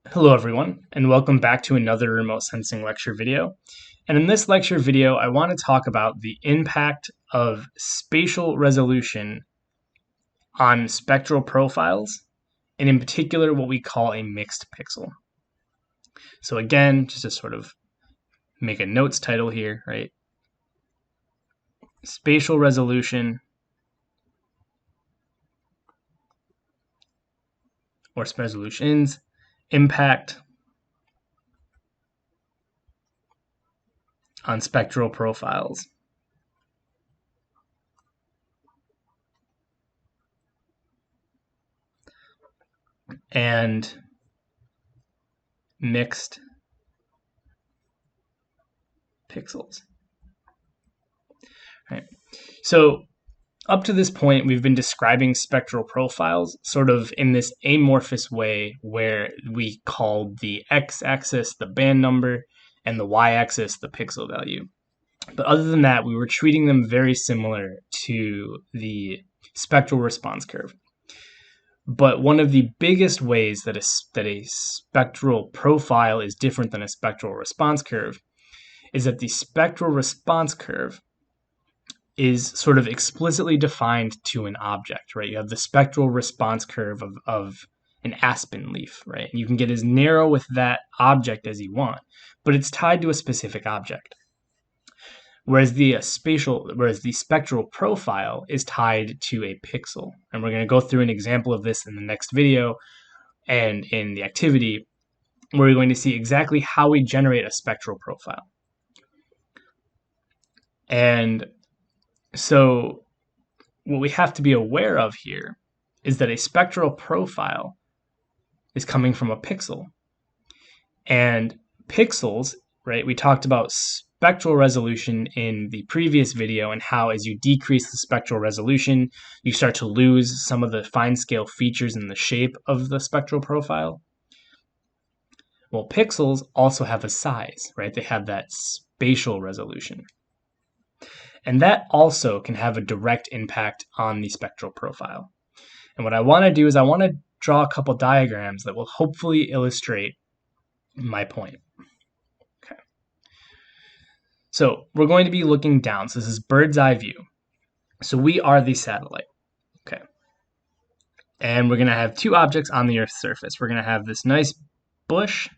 Hello everyone, and welcome back to another remote sensing lecture video. And in this lecture video, I want to talk about the impact of spatial resolution on spectral profiles, and in particular what we call a mixed pixel. So again, just to sort of make a notes title here, right? Spatial resolution or resolutions impact on spectral profiles. And mixed pixels. Right. So up to this point, we've been describing spectral profiles sort of in this amorphous way where we called the x-axis the band number and the y-axis the pixel value. But other than that, we were treating them very similar to the spectral response curve. But one of the biggest ways that a spectral profile is different than a spectral response curve is that the spectral response curve is sort of explicitly defined to an object, right? You have the spectral response curve of an aspen leaf, right? And you can get as narrow with that object as you want, but it's tied to a specific object. Whereas the spectral profile is tied to a pixel. And we're going to go through an example of this in the next video and in the activity where we're going to see exactly how we generate a spectral profile. And so what we have to be aware of here is that a spectral profile is coming from a pixel. And pixels, right, we talked about spectral resolution in the previous video and how as you decrease the spectral resolution, you start to lose some of the fine scale features in the shape of the spectral profile. Well, pixels also have a size, right? They have that spatial resolution. And that also can have a direct impact on the spectral profile. And what I want to do is I want to draw a couple diagrams that will hopefully illustrate my point. Okay. So we're going to be looking down. So this is bird's eye view. So we are the satellite. Okay. And we're going to have two objects on the Earth's surface. We're going to have this nice bush,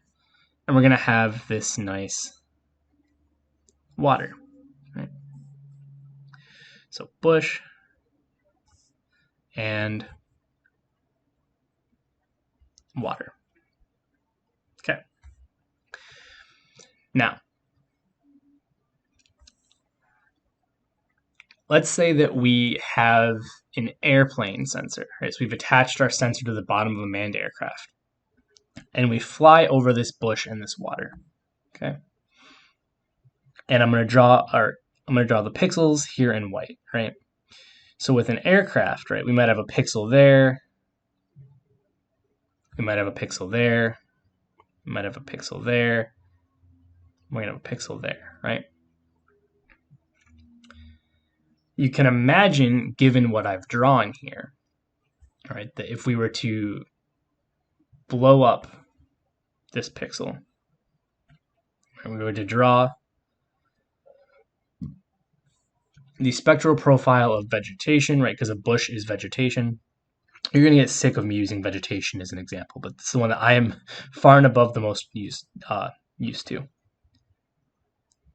and we're going to have this nice water. Right? So bush and water. Okay. Now, let's say that we have an airplane sensor, right? So we've attached our sensor to the bottom of a manned aircraft, and we fly over this bush and this water. Okay. And I'm going to draw the pixels here in white, right? So with an aircraft, right, we might have a pixel there. We might have a pixel there. We might have a pixel there. We're going to have a pixel there, right? You can imagine, given what I've drawn here, all right, that if we were to blow up this pixel, and we were to draw the spectral profile of vegetation, right, because a bush is vegetation. You're going to get sick of me using vegetation as an example, but this is the one that I am far and above the most used to.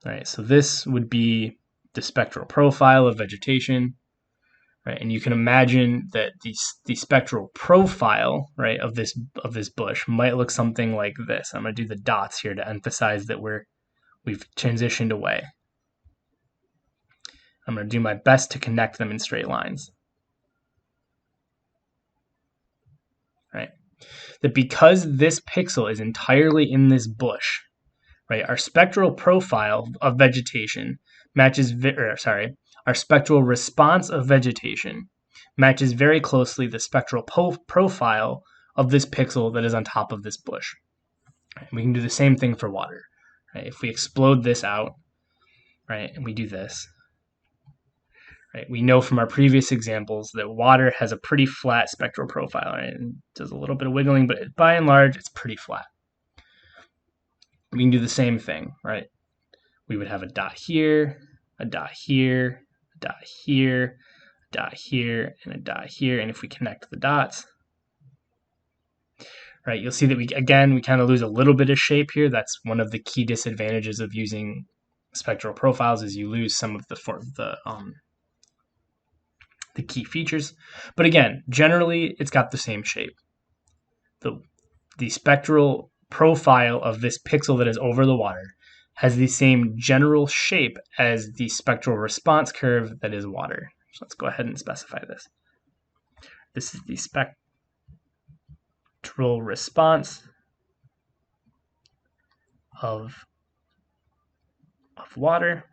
All right, so this would be the spectral profile of vegetation, right? And you can imagine that the spectral profile, right, of this bush might look something like this. I'm going to do the dots here to emphasize that we've transitioned away. I'm going to do my best to connect them in straight lines. Right? That because this pixel is entirely in this bush, right, our spectral profile of vegetation matches, our spectral response of vegetation matches very closely the spectral profile of this pixel that is on top of this bush. Right? We can do the same thing for water. Right? If we explode this out, right, and we do this, right, we know from our previous examples that water has a pretty flat spectral profile, right? And does a little bit of wiggling, but by and large, it's pretty flat. we can do the same thing, right? We would have a dot here, a dot here, a dot here, a dot here, and a dot here. And if we connect the dots, right, you'll see that we kind of lose a little bit of shape here. That's one of the key disadvantages of using spectral profiles, is you lose some of the key features. But again, generally, it's got the same shape. The spectral profile of this pixel that is over the water has the same general shape as the spectral response curve that is water. So let's go ahead and specify this. This is the spectral response of water.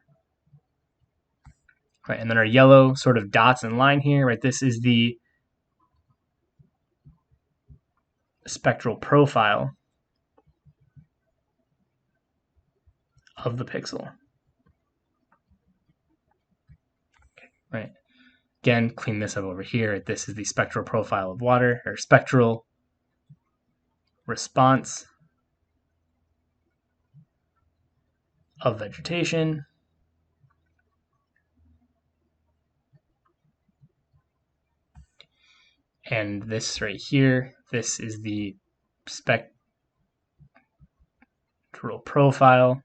Right, and then our yellow sort of dots and line here, right? This is the spectral profile of the pixel. Right. Again, clean this up over here. This is the spectral profile of water, or spectral response of vegetation. And this right here, this is the spectral profile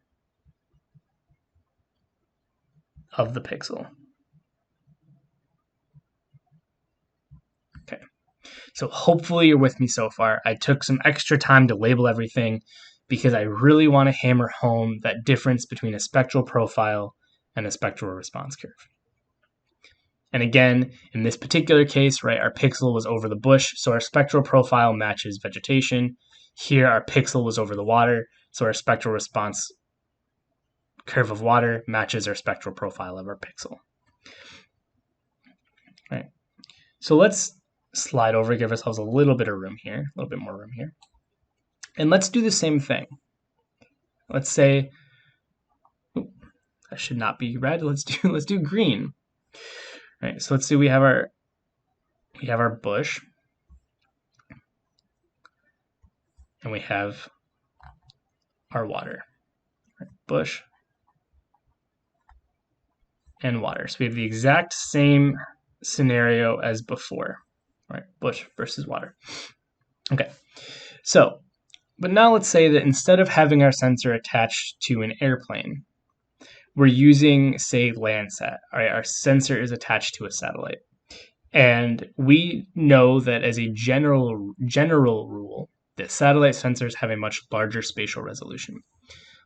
of the pixel. Okay, so hopefully you're with me so far. I took some extra time to label everything because I really want to hammer home that difference between a spectral profile and a spectral response curve. And again, in this particular case, right, our pixel was over the bush, so our spectral profile matches vegetation. Here, our pixel was over the water, so our spectral response curve of water matches our spectral profile of our pixel. Right. So let's slide over, give ourselves a little bit of room here, a little bit more room here. And let's do the same thing. Let's say, that should not be red. Let's do green. Right. So let's see, we have our bush, and we have our water. Right. Bush and water. So we have the exact same scenario as before, right? Bush versus water. Okay. So, but now let's say that instead of having our sensor attached to an airplane, we're using, say, Landsat. All right, our sensor is attached to a satellite. And we know that as a general rule, that satellite sensors have a much larger spatial resolution.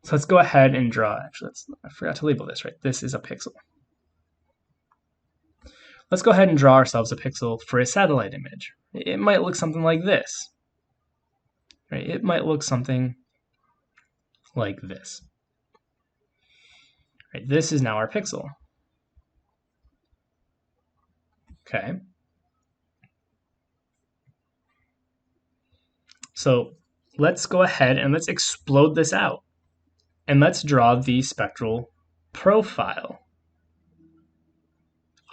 So let's go ahead and draw, actually, I forgot to label this, right? This is a pixel. Let's go ahead and draw ourselves a pixel for a satellite image. It might look something like this. Right? It might look something like this. Right? This is now our pixel. Okay. So let's go ahead and let's explode this out. And let's draw the spectral profile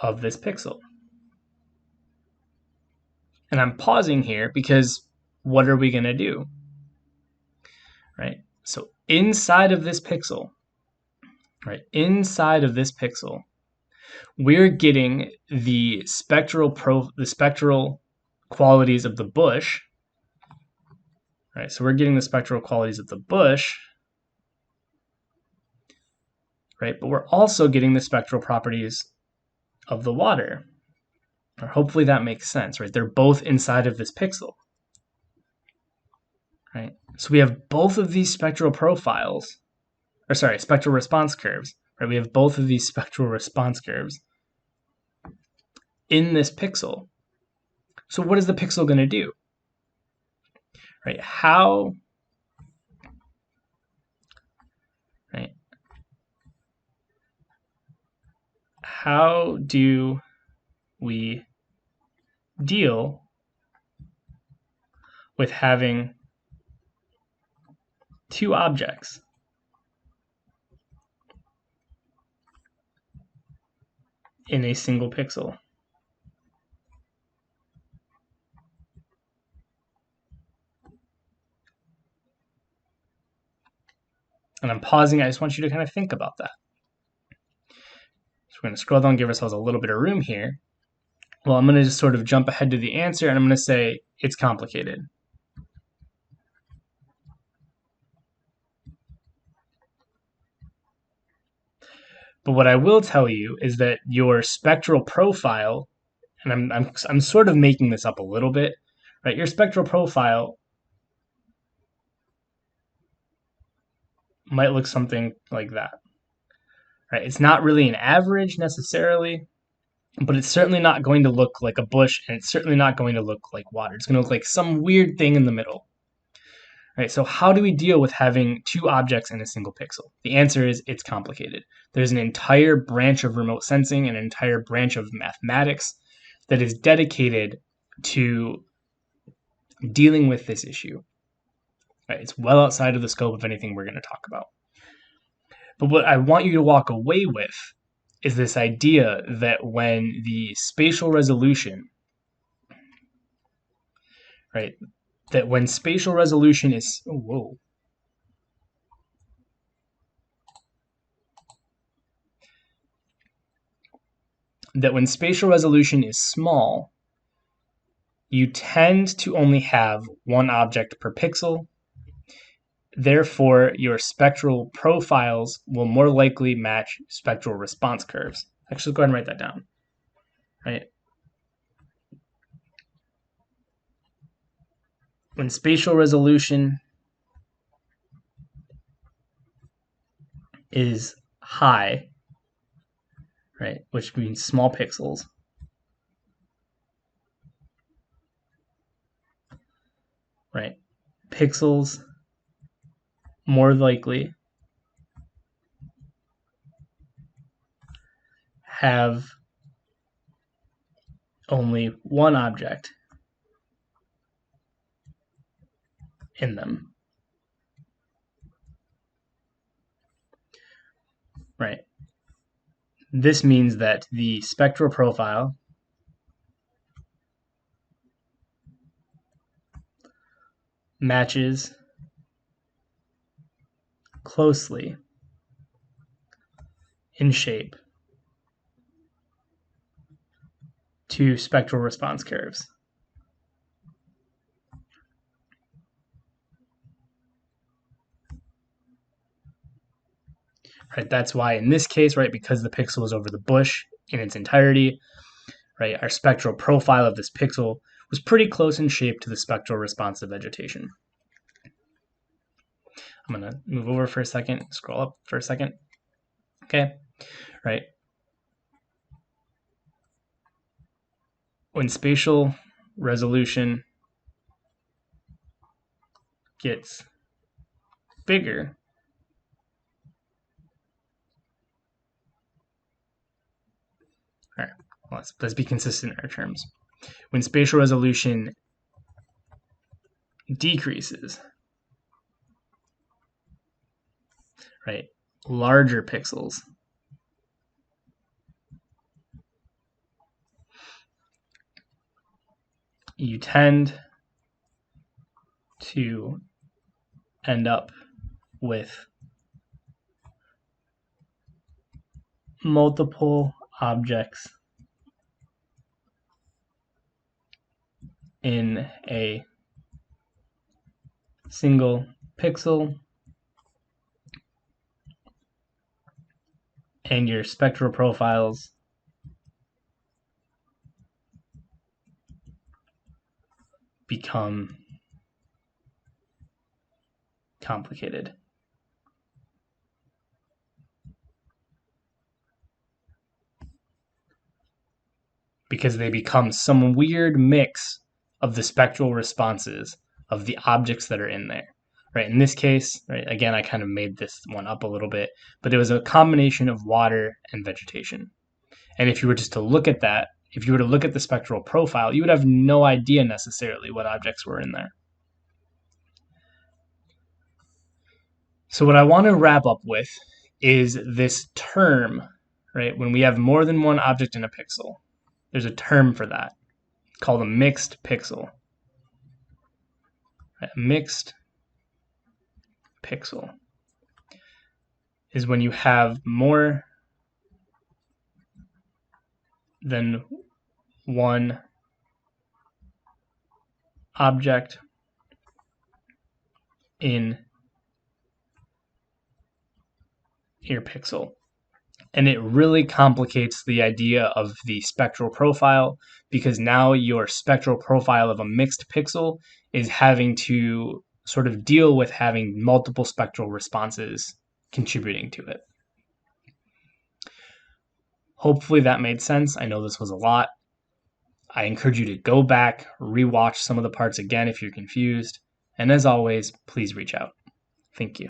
of this pixel. And I'm pausing here because what are we going to do? Right? So inside of this pixel, right? Inside of this pixel, we're getting the spectral qualities of the bush. Right? So we're getting the spectral qualities of the bush, right? But we're also getting the spectral properties of the water. Or hopefully that makes sense, right? They're both inside of this pixel. Right? So we have both of these spectral profiles, or sorry, spectral response curves, right? We have both of these spectral response curves in this pixel. So what is the pixel going to do? Right? How do we deal with having two objects in a single pixel? And I'm pausing. I just want you to kind of think about that. So we're going to scroll down, give ourselves a little bit of room here. Well, I'm going to just sort of jump ahead to the answer, and I'm going to say it's complicated. But what I will tell you is that your spectral profile, and I'm sort of making this up a little bit, right? Your spectral profile might look something like that, right? It's not really an average necessarily, but it's certainly not going to look like a bush, and it's certainly not going to look like water. It's going to look like some weird thing in the middle. Right, so how do we deal with having two objects in a single pixel? The answer is it's complicated. There's an entire branch of remote sensing, an entire branch of mathematics that is dedicated to dealing with this issue. Right, it's well outside of the scope of anything we're going to talk about. But what I want you to walk away with is this idea that when the spatial resolution, right, that when spatial resolution is, that when spatial resolution is small, you tend to only have one object per pixel. Therefore, your spectral profiles will more likely match spectral response curves. Actually, go ahead and write that down. Right? When spatial resolution is high, right, which means small pixels, right, pixels more likely have only one object in them. Right. This means that the spectral profile matches closely in shape to spectral response curves. Right, that's why in this case, right, because the pixel is over the bush in its entirety, right, our spectral profile of this pixel was pretty close in shape to the spectral response of vegetation. I'm going to move over for a second, scroll up for a second. Okay, right. When spatial resolution gets bigger, all right, let's be consistent in our terms. When spatial resolution decreases, right, larger pixels, you tend to end up with multiple objects in a single pixel, and your spectral profiles become complicated. Because they become some weird mix of the spectral responses of the objects that are in there. Right, in this case, right, again, I kind of made this one up a little bit, but it was a combination of water and vegetation. And if you were just to look at that, if you were to look at the spectral profile, you would have no idea necessarily what objects were in there. So what I want to wrap up with is this term, right? When we have more than one object in a pixel, there's a term for that. It's called a mixed pixel. Right? A mixed pixel. is when you have more than one object in your pixel. And it really complicates the idea of the spectral profile, because now your spectral profile of a mixed pixel is having to sort of deal with having multiple spectral responses contributing to it. Hopefully that made sense. I know this was a lot. I encourage you to go back, rewatch some of the parts again if you're confused. And as always, please reach out. Thank you.